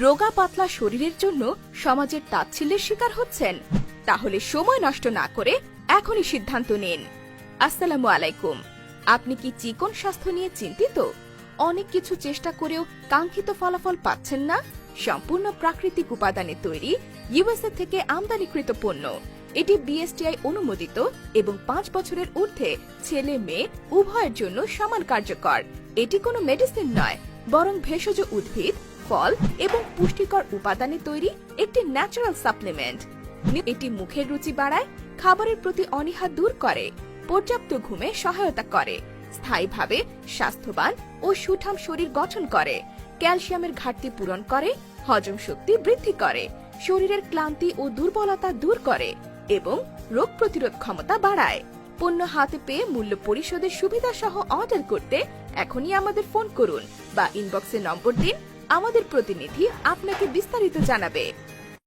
রোগা পাতলা শরীরের জন্য সমাজের তাচ্ছিল্যের শিকার হচ্ছেন? তাহলে সময় নষ্ট না করে এখনই সিদ্ধান্ত নিন। আসসালামু আলাইকুম। আপনি কি চিকন স্বাস্থ্য নিয়ে চিন্তিত? অনেক কিছু চেষ্টা করেও কাঙ্ক্ষিত ফলাফল পাচ্ছেন না? সম্পূর্ণ প্রাকৃতিক উপাদানে তৈরি ইউএসএ থেকে আমদানিকৃত পণ্য। এটি বিএসটিআই অনুমোদিত এবং 5 বছরের ঊর্ধ্বে ছেলে মেয়ে উভয়ের জন্য সমান কার্যকর। এটি কোনো মেডিসিন নয়, বরং ভেষজ উদ্ভিদ, ফল এবং পুষ্টিকর উপাদানে তৈরি একটি ন্যাচারাল সাপ্লিমেন্ট। এটি মুখের রুচি বাড়ায়, খাবারের প্রতি অনীহা দূর করে, পর্যাপ্ত ঘুমে সহায়তা করে, স্থায়ীভাবে স্বাস্থ্যবান ও সুঠাম শরীর গঠন করে, ক্যালসিয়ামের ঘাটতি পূরণ করে, হজম শক্তি বৃদ্ধি করে, শরীরের ক্লান্তি ও দুর্বলতা দূর করে এবং রোগ প্রতিরোধ ক্ষমতা বাড়ায়। পণ্য হাতে পেয়ে মূল্য পরিশোধের সুবিধা সহ অর্ডার করতে এখনই আমাদের ফোন করুন বা ইনবক্সে নম্বর দিন। আমাদের প্রতিনিধি আপনাকে বিস্তারিত জানাবে।